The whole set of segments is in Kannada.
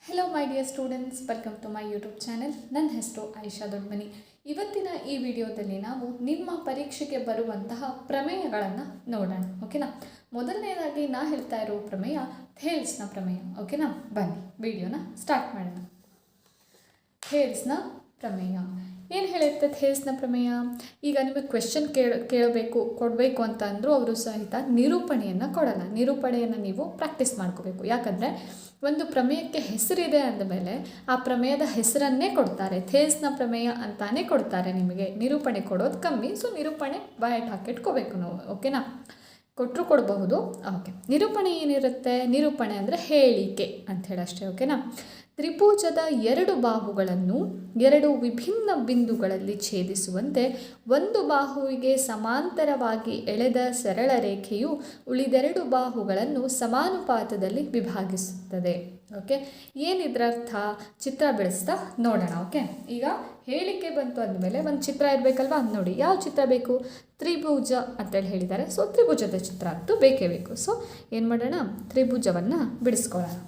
Hello my dear students, welcome to my YouTube channel. ನನ್ನ ಹೆಸರು ಆಯಿಷಾ ದೊಡ್ಮನಿ. ಇವತ್ತಿನ ಈ ವಿಡಿಯೋದಲ್ಲಿ ನಾವು ನಿಮ್ಮ ಪರೀಕ್ಷೆಗೆ ಬರುವಂತಹ ಪ್ರಮೇಯಗಳನ್ನು ನೋಡೋಣ. ಓಕೆನಾ? ಮೊದಲನೇದಾಗಿ ನಾ ಹೇಳ್ತಾ ಇರೋ ಪ್ರಮೇಯ ಥೇಲ್ಸ್ನ ಪ್ರಮೇಯ. ಓಕೆನಾ? ಬನ್ನಿ ವಿಡಿಯೋನ ಸ್ಟಾರ್ಟ್ ಮಾಡೋಣ. ಥೇಲ್ಸ್ನ ಪ್ರಮೇಯ ಏನು ಹೇಳುತ್ತೆ? ಥೇಲ್ಸ್ನ ಪ್ರಮೇಯ ಈಗ ನಿಮಗೆ ಕ್ವೆಶ್ಚನ್ ಕೊಡಬೇಕು ಅಂತ ಅಂದರೂ ಅವರು ಸಹಿತ ನಿರೂಪಣೆಯನ್ನು ಕೊಡಲ್ಲ. ನಿರೂಪಣೆಯನ್ನು ನೀವು ಪ್ರಾಕ್ಟೀಸ್ ಮಾಡ್ಕೋಬೇಕು. ಯಾಕಂದರೆ ಒಂದು ಪ್ರಮೇಯಕ್ಕೆ ಹೆಸರಿದೆ ಅಂದಮೇಲೆ ಆ ಪ್ರಮೇಯದ ಹೆಸರನ್ನೇ ಕೊಡ್ತಾರೆ. ಥೇಲ್ಸ್ನ ಪ್ರಮೇಯ ಅಂತಾನೇ ಕೊಡ್ತಾರೆ. ನಿಮಗೆ ನಿರೂಪಣೆ ಕೊಡೋದು ಕಮ್ಮಿ. ಸೊ ನಿರೂಪಣೆ ಬಯಟ್ ಹಾಕಿಟ್ಕೋಬೇಕು ನಾವು. ಓಕೆನಾ? ಕೊಟ್ಟರು ಕೊಡಬಹುದು. ಓಕೆ, ನಿರೂಪಣೆ ಏನಿರುತ್ತೆ? ನಿರೂಪಣೆ ಅಂದರೆ ಹೇಳಿಕೆ ಅಂಥೇಳಿ ಅಷ್ಟೇ. ಓಕೆನಾ? ತ್ರಿಭುಜದ ಎರಡು ಬಾಹುಗಳನ್ನು ಎರಡು ವಿಭಿನ್ನ ಬಿಂದುಗಳಲ್ಲಿ ಛೇದಿಸುವಂತೆ ಒಂದು ಬಾಹುವಿಗೆ ಸಮಾಂತರವಾಗಿ ಎಳೆದ ಸರಳ ರೇಖೆಯು ಉಳಿದೆರಡು ಬಾಹುಗಳನ್ನು ಸಮಾನುಪಾತದಲ್ಲಿ ವಿಭಾಗಿಸುತ್ತದೆ. ಓಕೆ, ಏನಿದ್ರರ್ಥ? ಚಿತ್ರ ಬಿಡಿಸ್ತಾ ನೋಡೋಣ. ಓಕೆ, ಈಗ ಹೇಳಿಕೆ ಬಂತು ಅಂದಮೇಲೆ ಒಂದು ಚಿತ್ರ ಇರಬೇಕಲ್ವಾ? ನೋಡಿ, ಯಾವ ಚಿತ್ರ ಬೇಕು? ತ್ರಿಭುಜ ಅಂತೇಳಿ ಹೇಳಿದ್ದಾರೆ. ಸೊ ತ್ರಿಭುಜದ ಚಿತ್ರ ಅಂತೂ ಬೇಕೇ ಬೇಕು. ಸೊ ಏನು ಮಾಡೋಣ? ತ್ರಿಭುಜವನ್ನು ಬಿಡಿಸ್ಕೊಳ್ಳೋಣ.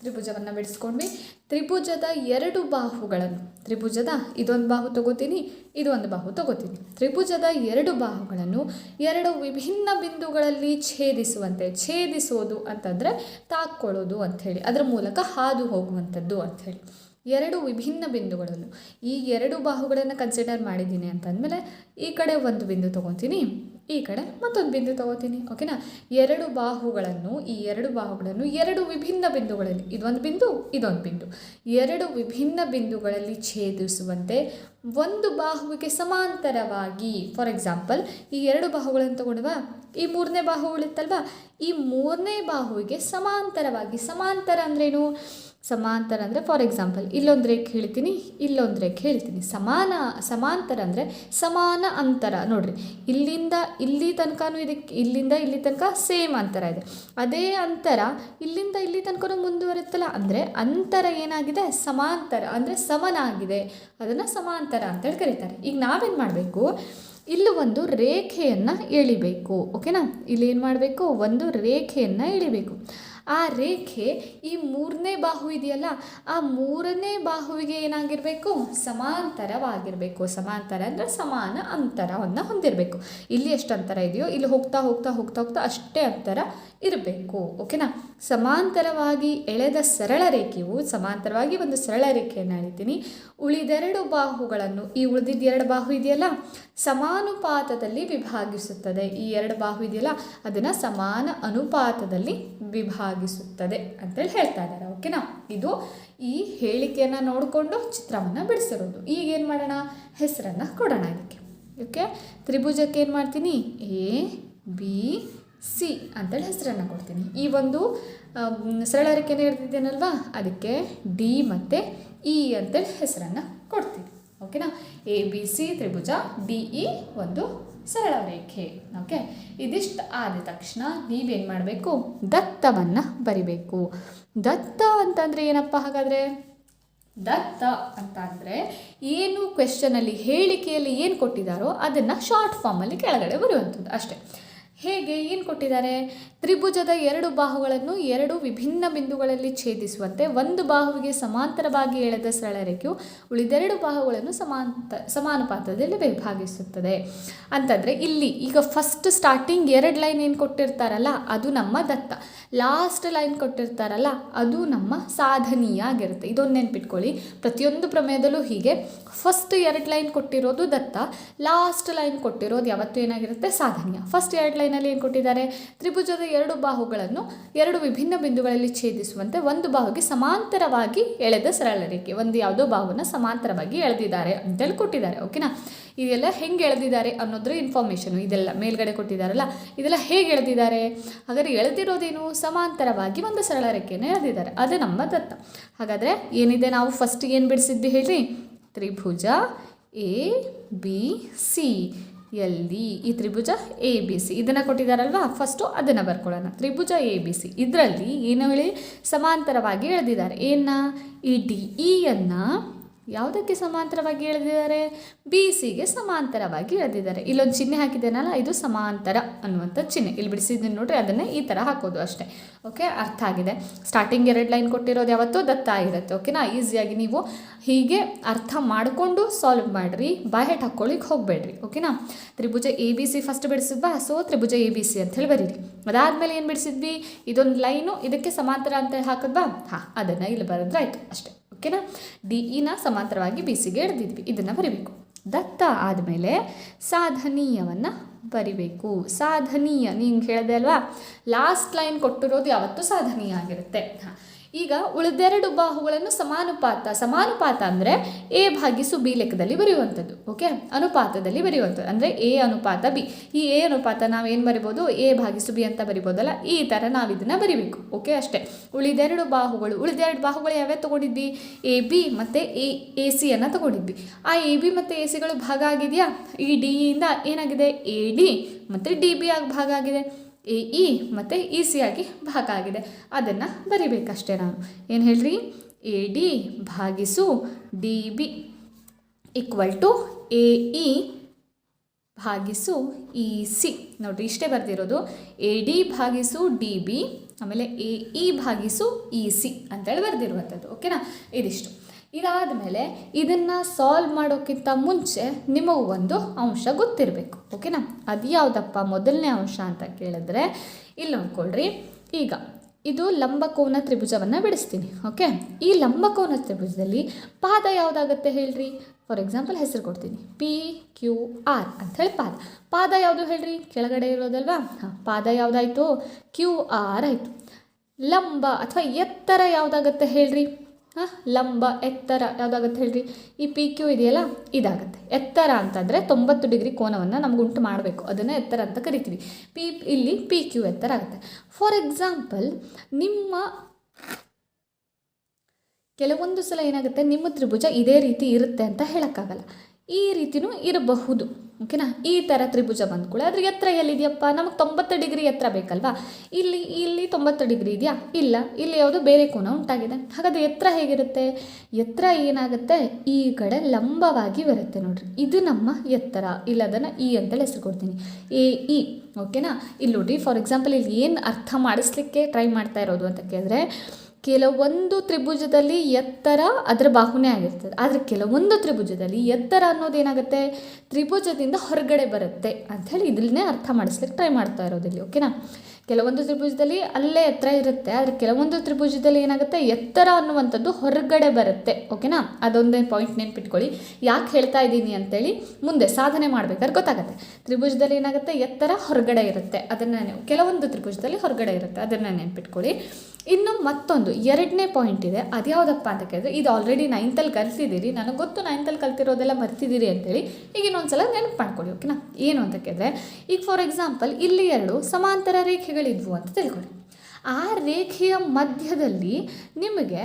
ತ್ರಿಭುಜವನ್ನು ಬಿಡಿಸ್ಕೊಂಡ್ವಿ. ತ್ರಿಭುಜದ ಎರಡು ಬಾಹುಗಳನ್ನು, ತ್ರಿಭುಜದ ಇದೊಂದು ಬಾಹು ತಗೋತೀನಿ, ಇದು ಒಂದು ಬಾಹು ತಗೋತೀನಿ. ತ್ರಿಭುಜದ ಎರಡು ಬಾಹುಗಳನ್ನು ಎರಡು ವಿಭಿನ್ನ ಬಿಂದುಗಳಲ್ಲಿ ಛೇದಿಸುವಂತೆ, ಛೇದಿಸೋದು ಅಂತಂದರೆ ತಾಕ್ಕೊಳ್ಳೋದು ಅಂಥೇಳಿ, ಅದರ ಮೂಲಕ ಹಾದು ಹೋಗುವಂಥದ್ದು ಅಂಥೇಳಿ. ಎರಡು ವಿಭಿನ್ನ ಬಿಂದುಗಳನ್ನು, ಈ ಎರಡು ಬಾಹುಗಳನ್ನು ಕನ್ಸಿಡರ್ ಮಾಡಿದ್ದೀನಿ ಅಂತಂದಮೇಲೆ ಈ ಕಡೆ ಒಂದು ಬಿಂದು ತೊಗೊತೀನಿ, ಈ ಕಡೆ ಮತ್ತೊಂದು ಬಿಂದು ತೊಗೋತೀನಿ. ಓಕೆನಾ? ಎರಡು ಬಾಹುಗಳನ್ನು, ಈ ಎರಡು ಬಾಹುಗಳನ್ನು ಎರಡು ವಿಭಿನ್ನ ಬಿಂದುಗಳಲ್ಲಿ, ಇದೊಂದು ಬಿಂದು ಇದೊಂದು ಬಿಂದು, ಎರಡು ವಿಭಿನ್ನ ಬಿಂದುಗಳಲ್ಲಿ ಛೇದಿಸುವಂತೆ ಒಂದು ಬಾಹುವಿಗೆ ಸಮಾಂತರವಾಗಿ, ಫಾರ್ ಎಕ್ಸಾಂಪಲ್ ಈ ಎರಡು ಬಾಹುಗಳನ್ನು ತಗೊಂಡ್ವಾ, ಈ ಮೂರನೇ ಬಾಹು ಉಳಿತಲ್ವಾ, ಈ ಮೂರನೇ ಬಾಹುವಿಗೆ ಸಮಾಂತರವಾಗಿ, ಸಮಾಂತರ ಅಂದ್ರೇನು? ಸಮಾಂತರ ಅಂದರೆ ಫಾರ್ ಎಕ್ಸಾಂಪಲ್ ಇಲ್ಲೊಂದು ರೇಖೆ ಹೇಳ್ತೀನಿ, ಇಲ್ಲೊಂದು ರೇಖೆ ಹೇಳ್ತೀನಿ. ಸಮಾಂತರ ಅಂದರೆ ಸಮಾನ ಅಂತರ. ನೋಡ್ರಿ, ಇಲ್ಲಿಂದ ಇಲ್ಲಿ ತನಕನೂ ಇದಕ್ಕೆ, ಇಲ್ಲಿಂದ ಇಲ್ಲಿ ತನಕ ಸೇಮ್ ಅಂತರ ಇದೆ. ಅದೇ ಅಂತರ ಇಲ್ಲಿಂದ ಇಲ್ಲಿ ತನಕ ಮುಂದುವರುತ್ತಲ್ಲ, ಅಂದರೆ ಅಂತರ ಏನಾಗಿದೆ? ಸಮಾಂತರ ಅಂದರೆ ಸಮನಾಗಿದೆ. ಅದನ್ನು ಸಮಾಂತರ ಅಂತೇಳಿ ಕರೀತಾರೆ. ಈಗ ನಾವೇನು ಮಾಡಬೇಕು? ಇಲ್ಲಿ ಒಂದು ರೇಖೆಯನ್ನು ಎಳಿಬೇಕು. ಓಕೆನಾ? ಇಲ್ಲಿ ಏನು ಮಾಡಬೇಕು? ಒಂದು ರೇಖೆಯನ್ನು ಎಳಿಬೇಕು. ಆ ರೇಖೆ ಈ ಮೂರನೇ ಬಾಹು ಇದೆಯಲ್ಲ, ಆ ಮೂರನೇ ಬಾಹುವಿಗೆ ಏನಾಗಿರಬೇಕು? ಸಮಾಂತರವಾಗಿರಬೇಕು. ಸಮಾಂತರ ಅಂದರೆ ಸಮಾನ ಅಂತರವನ್ನು ಹೊಂದಿರಬೇಕು. ಇಲ್ಲಿ ಎಷ್ಟು ಅಂತರ ಇದೆಯೋ ಇಲ್ಲಿ ಹೋಗ್ತಾ ಹೋಗ್ತಾ ಹೋಗ್ತಾ ಹೋಗ್ತಾ ಅಷ್ಟೇ ಅಂತರ ಇರಬೇಕು. ಓಕೆನಾ? ಸಮಾಂತರವಾಗಿ ಎಳೆದ ಸರಳ ರೇಖೆಯು, ಸಮಾಂತರವಾಗಿ ಒಂದು ಸರಳ ರೇಖೆಯನ್ನು ಎಳಿತೀನಿ. ಉಳಿದೆರಡು ಬಾಹುಗಳನ್ನು, ಈ ಉಳಿದಿದ್ದ ಎರಡು ಬಾಹು ಇದೆಯಲ್ಲ, ಸಮಾನುಪಾತದಲ್ಲಿ ವಿಭಾಗಿಸುತ್ತದೆ. ಈ ಎರಡು ಬಾಹು ಇದೆಯಲ್ಲ, ಅದನ್ನು ಸಮಾನ ಅನುಪಾತದಲ್ಲಿ ವಿಭಾಗಿಸುತ್ತದೆ ಅಂತೇಳಿ ಹೇಳ್ತಾ ಇದ್ದಾರೆ. ಓಕೆನಾ? ಇದು ಈ ಹೇಳಿಕೆಯನ್ನು ನೋಡಿಕೊಂಡು ಚಿತ್ರವನ್ನು ಬಿಡಿಸಿರೋದು. ಈಗ ಏನು ಮಾಡೋಣ? ಹೆಸರನ್ನು ಕೊಡೋಣ ಇದಕ್ಕೆ. ಓಕೆ, ತ್ರಿಭುಜಕ್ಕೆ ಏನು ಮಾಡ್ತೀನಿ? ABC ಅಂತೇಳಿ ಹೆಸರನ್ನು ಕೊಡ್ತೀನಿ. ಈ ಒಂದು ಸರಳ ರೇಖೆಯನ್ನು ಹಿಡಿದಿದ್ದೇನಲ್ವಾ, ಅದಕ್ಕೆ D ಮತ್ತು E ಅಂತೇಳಿ ಹೆಸರನ್ನು ಕೊಡ್ತೀನಿ. ಓಕೆನಾ? ABC ತ್ರಿಭುಜ, DE ಒಂದು ಸರಳ ರೇಖೆ. ಓಕೆ, ಇದಿಷ್ಟು ಆದ ತಕ್ಷಣ ನೀವೇನು ಮಾಡಬೇಕು? ದತ್ತವನ್ನು ಬರಿಬೇಕು. ದತ್ತ ಅಂತಂದರೆ ಏನಪ್ಪ? ಹಾಗಾದರೆ ದತ್ತ ಅಂತ ಅಂದರೆ ಏನು? ಕ್ವೆಶ್ಚನಲ್ಲಿ ಹೇಳಿಕೆಯಲ್ಲಿ ಏನು ಕೊಟ್ಟಿದ್ದಾರೋ ಅದನ್ನು ಶಾರ್ಟ್ ಫಾರ್ಮಲ್ಲಿ ಕೆಳಗಡೆ ಬರುವಂಥದ್ದು ಅಷ್ಟೇ. ಹೇಗೆ? ಏನು ಕೊಟ್ಟಿದ್ದಾರೆ? ತ್ರಿಭುಜದ ಎರಡು ಬಾಹುಗಳನ್ನು ಎರಡು ವಿಭಿನ್ನ ಬಿಂದುಗಳಲ್ಲಿ ಛೇದಿಸುವಂತೆ ಒಂದು ಬಾಹುವಿಗೆ ಸಮಾಂತರವಾಗಿ ಎಳೆದ ಸರಳ ರೇಖೆಯು ಉಳಿದೆರಡು ಬಾಹುಗಳನ್ನು ಸಮಾನುಪಾತದಲ್ಲಿ ವಿಭಾಗಿಸುತ್ತದೆ ಅಂತಂದರೆ ಇಲ್ಲಿ ಈಗ ಫಸ್ಟ್ ಸ್ಟಾರ್ಟಿಂಗ್ ಎರಡು ಲೈನ್ ಏನು ಕೊಟ್ಟಿರ್ತಾರಲ್ಲ ಅದು ನಮ್ಮ ದತ್ತ, ಲಾಸ್ಟ್ ಲೈನ್ ಕೊಟ್ಟಿರ್ತಾರಲ್ಲ ಅದು ನಮ್ಮ ಸಾಧನೀಯ ಆಗಿರುತ್ತೆ. ಇದೊಂದು ನೆನ್ಪಿಟ್ಕೊಳ್ಳಿ. ಪ್ರತಿಯೊಂದು ಪ್ರಮೇಯದಲ್ಲೂ ಹೀಗೆ ಫಸ್ಟ್ ಎರಡು ಲೈನ್ ಕೊಟ್ಟಿರೋದು ದತ್ತ, ಲಾಸ್ಟ್ ಲೈನ್ ಕೊಟ್ಟಿರೋದು ಯಾವತ್ತೂ ಏನಾಗಿರುತ್ತೆ? ಸಾಧನೀಯ. ಫಸ್ಟ್ ಎರಡು ಲೈನಲ್ಲಿ ಏನು ಕೊಟ್ಟಿದ್ದಾರೆ? ತ್ರಿಭುಜದ ಎರಡು ಬಾಹುಗಳನ್ನು ಎರಡು ವಿಭಿನ್ನ ಬಿಂದುಗಳಲ್ಲಿ ಛೇದಿಸುವಂತೆ ಒಂದು ಬಾಹುಗೆ ಸಮಾಂತರವಾಗಿ ಎಳೆದ ಸರಳ ರೇಖೆ, ಒಂದು ಯಾವುದೋ ಬಾಹುವನ್ನು ಸಮಾಂತರವಾಗಿ ಎಳೆದಿದ್ದಾರೆ ಅಂತೇಳಿ ಕೊಟ್ಟಿದ್ದಾರೆ. ಓಕೆನಾ? ಇದೆಲ್ಲ ಹೆಂಗೆ ಎಳೆದಿದ್ದಾರೆ ಅನ್ನೋದ್ರ ಇನ್ಫಾರ್ಮೇಷನು ಇದೆಲ್ಲ ಮೇಲ್ಗಡೆ ಕೊಟ್ಟಿದ್ದಾರಲ್ಲ, ಇದೆಲ್ಲ ಹೇಗೆ ಎಳೆದಿದ್ದಾರೆ? ಹಾಗಾದರೆ ಎಳೆದಿರೋದೇನು? ಸಮಾಂತರವಾಗಿ ಒಂದು ಸರಳ ರೇಖೆಯನ್ನು ಎಳೆದಿದ್ದಾರೆ. ಅದು ನಮ್ಮ ದತ್ತ. ಹಾಗಾದರೆ ಏನಿದೆ? ನಾವು ಫಸ್ಟ್ ಏನು ಬಿಡಿಸಿದ್ವಿ ಹೇಳಿ? ತ್ರಿಭುಜ ABC ಯಲ್ಲಿ ಈ ತ್ರಿಭುಜ ABC ಇದನ್ನು ಕೊಟ್ಟಿದ್ದಾರಲ್ವಾ, ಫಸ್ಟು ಅದನ್ನು ಬರ್ಕೊಳ್ಳೋಣ. ತ್ರಿಭುಜ ABC ಇದರಲ್ಲಿ ಏನು ಹೇಳಿ? ಸಮಾಂತರವಾಗಿ ಎಳೆದಿದ್ದಾರೆ. ಏನು? ಈ DEಯನ್ನು ಯಾವುದಕ್ಕೆ ಸಮಾಂತರವಾಗಿ ಎಳೆದಿದ್ದಾರೆ? ಬಿ ಸಿಗೆ ಸಮಾಂತರವಾಗಿ ಎಳೆದಿದ್ದಾರೆ. ಇಲ್ಲೊಂದು ಚಿಹ್ನೆ ಹಾಕಿದ್ದೇನಲ್ಲ, ಇದು ಸಮಾಂತರ ಅನ್ನುವಂಥ ಚಿಹ್ನೆ. ಇಲ್ಲಿ ಬಿಡಿಸಿದ್ದೀನಿ ನೋಡ್ರಿ, ಅದನ್ನೇ ಈ ಥರ ಹಾಕೋದು ಅಷ್ಟೇ. ಓಕೆ, ಅರ್ಥ ಆಗಿದೆ. ಸ್ಟಾರ್ಟಿಂಗ್ 2 ಲೈನ್ ಕೊಟ್ಟಿರೋದು ಯಾವತ್ತೂ ದತ್ತ ಆಗಿರುತ್ತೆ. ಓಕೆನಾ? ಈಸಿಯಾಗಿ ನೀವು ಹೀಗೆ ಅರ್ಥ ಮಾಡಿಕೊಂಡು ಸಾಲ್ವ್ ಮಾಡಿರಿ, ಬಾಯ್ ಹಾಕ್ಕೊಳ್ಳಿಕ್ಕೆ ಹೋಗಬೇಡ್ರಿ. ಓಕೆನಾ? ತ್ರಿಭುಜ ಎ ಬಿ ಸಿ ಫಸ್ಟ್ ಬಿಡಿಸಿದ್ವಾ? ಸೊ ತ್ರಿಭುಜ ಎ ಬಿ ಸಿ ಅಂತ ಹೇಳಿ ಬರೀರಿ. ಅದಾದಮೇಲೆ ಏನು ಬಿಡಿಸಿದ್ವಿ? ಇದೊಂದು ಲೈನು ಇದಕ್ಕೆ ಸಮಾಂತರ ಅಂತ ಹೇಳಿ ಹಾಕಿದ್ವಾ? ಅದನ್ನು ಇಲ್ಲಿ ಬರೆದ್ರೆ ಆಯಿತು ಅಷ್ಟೇ. ಓಕೆನಾ? ಡಿ ಇನ ಸಮಾಂತರವಾಗಿ ಬಿ ಸಿಗೆ ಎಳೆದಿದ್ವಿ, ಇದನ್ನು ಬರಿಬೇಕು. ದತ್ತ ಆದಮೇಲೆ ಸಾಧನೀಯವನ್ನು ಬರಿಬೇಕು. ಸಾಧನೀಯ ನಿಂಗೆ ಹೇಳಿದೆ ಅಲ್ವಾ, ಲಾಸ್ಟ್ ಲೈನ್ ಕೊಟ್ಟಿರೋದು ಯಾವತ್ತೂ ಸಾಧನೀಯ ಆಗಿರುತ್ತೆ. ಈಗ ಉಳಿದೆರಡು ಬಾಹುಗಳನ್ನು ಸಮಾನುಪಾತ ಅಂದರೆ ಎ ಭಾಗಿಸು ಬಿ ಲೆಕ್ಕದಲ್ಲಿ ಬರೆಯುವಂಥದ್ದು. ಓಕೆ, ಅನುಪಾತದಲ್ಲಿ ಬರೆಯುವಂಥದ್ದು ಅಂದರೆ ಎ ಅನುಪಾತ ಬಿ. ಈ ಎ ಅನುಪಾತ ನಾವೇನು ಬರಿಬೋದು? ಎ ಭಾಗಿಸು ಬಿ ಅಂತ ಬರಿಬೋದಲ್ಲ, ಈ ಥರ ನಾವು ಇದನ್ನು ಬರಿಬೇಕು. ಓಕೆ, ಅಷ್ಟೇ. ಉಳಿದೆರಡು ಬಾಹುಗಳು ಯಾವ್ಯಾವ ತೊಗೊಂಡಿದ್ವಿ? ಎ ಬಿ ಮತ್ತು ಎ ಸಿಯನ್ನು ತೊಗೊಂಡಿದ್ವಿ. ಆ ಎ ಬಿ ಮತ್ತು ಎ ಸಿಗಳು ಭಾಗ ಆಗಿದೆಯಾ? ಈ ಡಿ ಇಂದ ಏನಾಗಿದೆ? ಎ ಡಿ ಮತ್ತು ಡಿ ಬಿ ಆಗಿ ಭಾಗ ಆಗಿದೆ. ಎ ಇ ಮತ್ತು ಇ ಸಿ ಆಗಿ ಭಾಗ ಆಗಿದೆ. ಅದನ್ನು ಬರಿಬೇಕಷ್ಟೇ ನಾನು. ಏನು ಹೇಳ್ರಿ? ಎ ಡಿ ಭಾಗಿಸು d b equal to A e ಭಾಗಿಸು ಇ ಸಿ. ನೋಡಿರಿ, ಇಷ್ಟೇ ಬರ್ದಿರೋದು. ಎ ಡಿ ಭಾಗಿಸು ಡಿ ಬಿ ಆಮೇಲೆ ಎ ಇ ಭಾಗಿಸು ಇ ಸಿ ಅಂತೇಳಿ ಬರ್ದಿರುವಂಥದ್ದು. ಓಕೆನಾ? ಇದಿಷ್ಟು. ಇದಾದ ಮೇಲೆ ಇದನ್ನು ಸಾಲ್ವ್ ಮಾಡೋಕ್ಕಿಂತ ಮುಂಚೆ ನಿಮಗೂ ಒಂದು ಅಂಶ ಗೊತ್ತಿರಬೇಕು. ಓಕೆನಾ? ಅದು ಯಾವುದಪ್ಪ ಮೊದಲನೇ ಅಂಶ ಅಂತ ಕೇಳಿದ್ರೆ ಇಲ್ಲಿ ನೋಡ್ಕೊಳ್ರಿ. ಈಗ ಇದು ಲಂಬಕೋನ ತ್ರಿಭುಜವನ್ನು ಬಿಡಿಸ್ತೀನಿ. ಓಕೆ, ಈ ಲಂಬಕೋನ ತ್ರಿಭುಜದಲ್ಲಿ ಪಾದ ಯಾವುದಾಗುತ್ತೆ ಹೇಳ್ರಿ? ಫಾರ್ ಎಕ್ಸಾಂಪಲ್ ಹೆಸರು ಕೊಡ್ತೀನಿ, ಪಿ ಕ್ಯೂ ಆರ್ ಅಂಥೇಳಿ ಪಾದ ಯಾವುದು ಹೇಳ್ರಿ? ಕೆಳಗಡೆ ಇರೋದಲ್ವಾ? ಪಾದ ಯಾವುದಾಯಿತು? ಕ್ಯೂ ಆರ್ ಆಯಿತು. ಲಂಬ ಅಥವಾ ಎತ್ತರ ಯಾವುದಾಗುತ್ತೆ ಹೇಳ್ರಿ? ಲಂಬ ಎತ್ತರ ಯಾವುದಾಗುತ್ತೆ ಹೇಳ್ರಿ? ಈ ಪಿ ಕ್ಯೂ ಇದೆಯಲ್ಲ, ಇದಾಗುತ್ತೆ. ಎತ್ತರ ಅಂತಂದರೆ 90 ಡಿಗ್ರಿ ಕೋನವನ್ನು ನಮ್ಗೆ ಉಂಟು ಮಾಡಬೇಕು, ಅದನ್ನು ಎತ್ತರ ಅಂತ ಕರಿತೀವಿ. ಇಲ್ಲಿ ಪಿ ಕ್ಯೂ ಎತ್ತರ ಆಗುತ್ತೆ. ಫಾರ್ ಎಕ್ಸಾಂಪಲ್ ನಿಮ್ಮ ಕೆಲವೊಂದು ಸಲ ಏನಾಗುತ್ತೆ, ನಿಮ್ಮ ತ್ರಿಭುಜ ಇದೇ ರೀತಿ ಇರುತ್ತೆ ಅಂತ ಹೇಳೋಕ್ಕಾಗಲ್ಲ, ಈ ರೀತಿಯೂ ಇರಬಹುದು. ಓಕೆನಾ? ಈ ಥರ ತ್ರಿಭುಜ ಬಂದ್ಕೊಳ್ಳಿ, ಅದ್ರ ಎತ್ತರ ಎಲ್ಲಿದೆಯಪ್ಪ? ನಮಗೆ 90 ಡಿಗ್ರಿ ಎತ್ತರ ಬೇಕಲ್ವಾ? ಇಲ್ಲಿ 90 ಡಿಗ್ರಿ ಇದೆಯಾ? ಇಲ್ಲ, ಇಲ್ಲಿ ಯಾವುದೋ ಬೇರೆ ಕೋನ ಉಂಟಾಗಿದೆ. ಹಾಗಾದರೆ ಎತ್ತರ ಹೇಗಿರುತ್ತೆ? ಎತ್ತರ ಏನಾಗುತ್ತೆ? ಈ ಕಡೆ ಲಂಬವಾಗಿ ಬರುತ್ತೆ ನೋಡ್ರಿ, ಇದು ನಮ್ಮ ಎತ್ತರ. ಇಲ್ಲ, ಅದನ್ನು ಇ ಅಂತೇಳಿ ಹೆಸರು ಕೊಡ್ತೀನಿ, ಎ ಇ. ಓಕೆನಾ? ಇಲ್ಲಿ ನೋಡಿರಿ, ಫಾರ್ ಎಕ್ಸಾಂಪಲ್ ಇಲ್ಲಿ ಏನು ಅರ್ಥ ಮಾಡಿಸ್ಲಿಕ್ಕೆ ಟ್ರೈ ಮಾಡ್ತಾ ಇರೋದು ಅಂತ ಕೇಳಿದ್ರೆ, ಕೆಲವೊಂದು ತ್ರಿಭುಜದಲ್ಲಿ ಎತ್ತರ ಅದರ ಬಾಹುನೇ ಆಗಿರ್ತದೆ, ಆದರೆ ಕೆಲವೊಂದು ತ್ರಿಭುಜದಲ್ಲಿ ಎತ್ತರ ಅನ್ನೋದೇನಾಗುತ್ತೆ? ತ್ರಿಭುಜದಿಂದ ಹೊರಗಡೆ ಬರುತ್ತೆ ಅಂಥೇಳಿ ಇದನ್ನೇ ಅರ್ಥ ಮಾಡಿಸ್ಲಿಕ್ಕೆ ಟ್ರೈ ಮಾಡ್ತಾ ಇರೋದಿಲ್ಲ. ಓಕೆನಾ? ಕೆಲವೊಂದು ತ್ರಿಭುಜದಲ್ಲಿ ಅಲ್ಲೇ ಎತ್ತರ ಇರುತ್ತೆ, ಆದರೆ ಕೆಲವೊಂದು ತ್ರಿಭುಜದಲ್ಲಿ ಏನಾಗುತ್ತೆ? ಎತ್ತರ ಅನ್ನುವಂಥದ್ದು ಹೊರಗಡೆ ಬರುತ್ತೆ. ಓಕೆನಾ? ಅದೊಂದೇ ಪಾಯಿಂಟ್ ನೆನ್ಪಿಟ್ಕೊಳ್ಳಿ. ಯಾಕೆ ಹೇಳ್ತಾ ಇದ್ದೀನಿ ಅಂತೇಳಿ ಮುಂದೆ ಸಾಧನೆ ಮಾಡಬೇಕಾದ್ರೆ ಗೊತ್ತಾಗುತ್ತೆ. ತ್ರಿಭುಜದಲ್ಲಿ ಏನಾಗುತ್ತೆ? ಎತ್ತರ ಹೊರಗಡೆ ಇರುತ್ತೆ, ಅದನ್ನು ಕೆಲವೊಂದು ತ್ರಿಭುಜದಲ್ಲಿ ಹೊರಗಡೆ ಇರುತ್ತೆ, ಅದನ್ನು ನೆನ್ಪಿಟ್ಕೊಳ್ಳಿ. ಇನ್ನು ಮತ್ತೊಂದು 2ನೇ ಪಾಯಿಂಟ್ ಇದೆ, ಅದು ಯಾವುದಪ್ಪ ಅಂತ ಕೇಳಿದ್ರೆ, ಇದು ಆಲ್ರೆಡಿ 9th ಕಲ್ತಿದ್ದೀರಿ, ನನಗೆ ಗೊತ್ತು 9th ಕಲ್ತಿರೋದೆಲ್ಲ ಬರ್ತಿದ್ದೀರಿ ಅಂತೇಳಿ. ಈಗ ಇನ್ನೊಂದ್ಸಲ ನೆನಪು ಮಾಡ್ಕೊಳ್ಳಿ. ಓಕೆನಾ? ಏನು ಅಂತ ಕೇಳಿದ್ರೆ, ಈಗ ಫಾರ್ ಎಕ್ಸಾಂಪಲ್ ಇಲ್ಲಿ 2 ಸಮಾಂತರ ರೇಖೆಗಳಿದ್ವು ಅಂತ ತಿಳ್ಕೊಳ್ಳಿ. ಆ ರೇಖೆಯ ಮಧ್ಯದಲ್ಲಿ ನಿಮಗೆ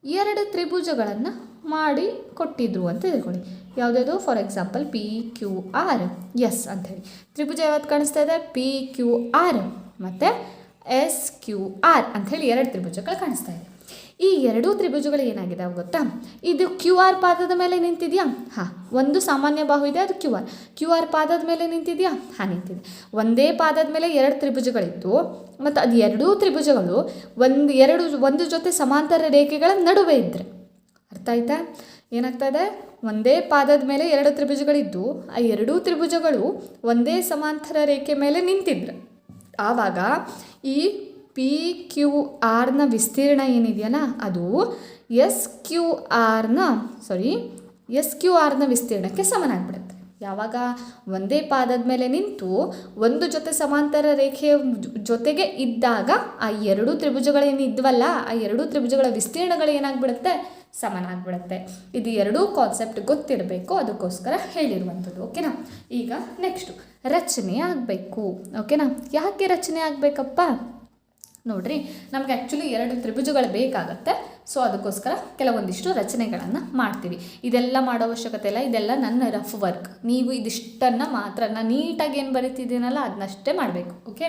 2 ತ್ರಿಭುಜಗಳನ್ನು ಮಾಡಿ ಕೊಟ್ಟಿದ್ರು ಅಂತ ತಿಳ್ಕೊಳ್ಳಿ. ಯಾವುದಾದ್ರು? For example P Q R S ಅಂಥೇಳಿ ತ್ರಿಭುಜ ಯಾವತ್ತು ಕಾಣಿಸ್ತಾ ಇದೆ? ಪಿ ಕ್ಯೂ ಆರ್ ಮತ್ತು ಎಸ್ ಕ್ಯೂ ಆರ್ ಅಂಥೇಳಿ 2 ತ್ರಿಭುಜಗಳು ಕಾಣಿಸ್ತಾ ಇದೆ. ಈ 2 ತ್ರಿಭುಜಗಳು ಏನಾಗಿದ್ದಾವೆ ಗೊತ್ತಾ? ಇದು ಕ್ಯೂ ಆರ್ ಪಾದದ ಮೇಲೆ ನಿಂತಿದೆಯಾ? ಒಂದು ಸಾಮಾನ್ಯ ಬಾಹು ಇದೆ, ಅದು ಕ್ಯೂ ಆರ್ ಪಾದದ ಮೇಲೆ ನಿಂತಿದೆಯಾ? ನಿಂತಿದೆ. ಒಂದೇ ಪಾದದ ಮೇಲೆ 2 ತ್ರಿಭುಜಗಳಿತ್ತು, ಮತ್ತು ಅದು 2 ತ್ರಿಭುಜಗಳು ಒಂದು ಜೊತೆ ಸಮಾಂತರ ರೇಖೆಗಳ ನಡುವೆ ಇದ್ದರೆ, ಅರ್ಥ ಆಯ್ತಾ? ಏನಾಗ್ತಾ ಇದೆ? ಒಂದೇ ಪಾದದ ಮೇಲೆ 2 ತ್ರಿಭುಜಗಳಿದ್ದು, ಆ 2 ತ್ರಿಭುಜಗಳು ಒಂದೇ ಸಮಾಂತರ ರೇಖೆ ಮೇಲೆ ನಿಂತಿದ್ರು. ಆವಾಗ ಈ ಪಿ ಕ್ಯೂ ಆರ್ನ ವಿಸ್ತೀರ್ಣ ಏನಿದೆಯಲ್ಲ, ಅದು ಎಸ್ ಕ್ಯೂ ಆರ್ನ ವಿಸ್ತೀರ್ಣಕ್ಕೆ ಸಮನಾಗ್ಬಿಡುತ್ತೆ. ಯಾವಾಗ? ಒಂದೇ ಪಾದದ ಮೇಲೆ ನಿಂತು ಒಂದು ಜೊತೆ ಸಮಾಂತರ ರೇಖೆಯ ಜೊತೆಗೆ ಇದ್ದಾಗ ಆ 2 ತ್ರಿಭುಜಗಳೇನಿದ್ವಲ್ಲ, ಆ 2 ತ್ರಿಭುಜಗಳ ವಿಸ್ತೀರ್ಣಗಳು ಏನಾಗ್ಬಿಡುತ್ತೆ? ಸಮನಾಗ್ಬಿಡುತ್ತೆ. ಇದು 2 ಕಾನ್ಸೆಪ್ಟ್ ಗೊತ್ತಿರಬೇಕು, ಅದಕ್ಕೋಸ್ಕರ ಹೇಳಿರುವಂಥದ್ದು. ಓಕೆನಾ? ಈಗ ನೆಕ್ಸ್ಟು ರಚನೆ ಆಗಬೇಕು. ಓಕೆನಾ? ಯಾಕೆ ರಚನೆ ಆಗಬೇಕಪ್ಪ? ನೋಡ್ರಿ, ನಮ್ಗೆ ಆ್ಯಕ್ಚುಲಿ 2 ತ್ರಿಭುಜಗಳು ಬೇಕಾಗತ್ತೆ. ಸೊ ಅದಕ್ಕೋಸ್ಕರ ಕೆಲವೊಂದಿಷ್ಟು ರಚನೆಗಳನ್ನು ಮಾಡ್ತೀವಿ. ಇದೆಲ್ಲ ಮಾಡೋ ಅವಶ್ಯಕತೆ ಇಲ್ಲ, ಇದೆಲ್ಲ ನನ್ನ ರಫ್ ವರ್ಕ್. ನೀವು ಇದಿಷ್ಟನ್ನು ಮಾತ್ರ ನಾನು ನೀಟಾಗಿ ಏನು ಬರೀತಿದ್ದೀನಲ್ಲ ಅದನ್ನಷ್ಟೇ ಮಾಡಬೇಕು. ಓಕೆ?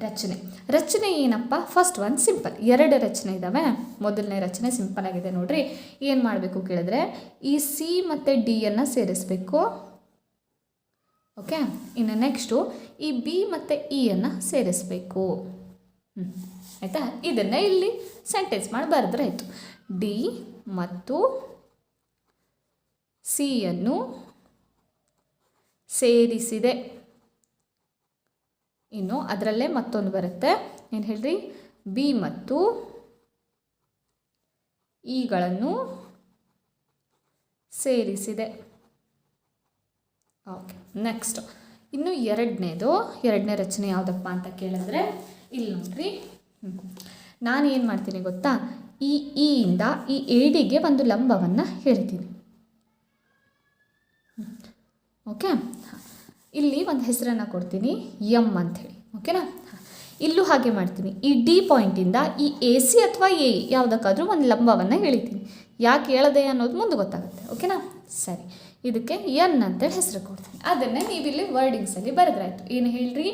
ರಚನೆ ಏನಪ್ಪ? ಫಸ್ಟ್ ಒನ್ ಸಿಂಪಲ್, 2 ರಚನೆ ಇದ್ದಾವೆ. ಮೊದಲನೇ ರಚನೆ ಸಿಂಪಲ್ ಆಗಿದೆ ನೋಡ್ರಿ. ಏನು ಮಾಡಬೇಕು ಕೇಳಿದ್ರೆ, ಈ ಸಿ ಮತ್ತು ಡಿಯನ್ನು ಸೇರಿಸಬೇಕು. ಓಕೆ, ಇನ್ನು ನೆಕ್ಸ್ಟು ಈ ಬಿ ಮತ್ತು ಇಯನ್ನು ಸೇರಿಸಬೇಕು. ಆಯಿತಾ? ಇದನ್ನು ಇಲ್ಲಿ ಸೆಂಟೆನ್ಸ್ ಮಾಡಿ ಬರೆದ್ರೆ ಆಯಿತು. ಡಿ ಮತ್ತು ಸಿಯನ್ನು ಸೇರಿಸಿದೆ. ಇನ್ನು ಅದರಲ್ಲೇ ಮತ್ತೊಂದು ಬರುತ್ತೆ, ಏನು ಹೇಳ್ರಿ? ಬಿ ಮತ್ತು ಇಗಳನ್ನು ಸೇರಿಸಿದೆ. ಓಕೆ, ನೆಕ್ಸ್ಟ್ ಇನ್ನು ಎರಡನೇ ರಚನೆ ಯಾವುದಪ್ಪ ಅಂತ ಕೇಳಿದ್ರೆ, ಇಲ್ಲಿ ನೋಡ್ರಿ, ನಾನು ಏನು ಮಾಡ್ತೀನಿ ಗೊತ್ತಾ? ಈ ಇಂದ ಈ ಎಡಿಗೆ ಒಂದು ಲಂಬವನ್ನು ಹೇಳ್ತೀನಿ. ಓಕೆ, ಇಲ್ಲಿ ಒಂದು ಹೆಸರನ್ನು ಕೊಡ್ತೀನಿ, ಎಮ್ ಅಂಥೇಳಿ. ಓಕೆನಾ? ಇಲ್ಲೂ ಹಾಗೆ ಮಾಡ್ತೀನಿ. ಈ ಡಿ ಪಾಯಿಂಟಿಂದ ಈ ಎ ಸಿ ಅಥವಾ ಎ ಯಾವುದಕ್ಕಾದರೂ ಒಂದು ಲಂಬವನ್ನು ಎಳಿತೀನಿ. ಯಾಕೆ ಎಳದೆ ಅನ್ನೋದು ಮುಂದೆ ಗೊತ್ತಾಗುತ್ತೆ. ಓಕೆನಾ? ಸರಿ, ಇದಕ್ಕೆ ಎನ್ ಅಂತೇಳಿ ಹೆಸರು ಕೊಡ್ತೀನಿ. ಅದನ್ನೇ ನೀವಿಲ್ಲಿ ವರ್ಡಿಂಗ್ಸಲ್ಲಿ ಬರೆದ್ರಾಯ್ತು. ಏನು ಹೇಳ್ರಿ?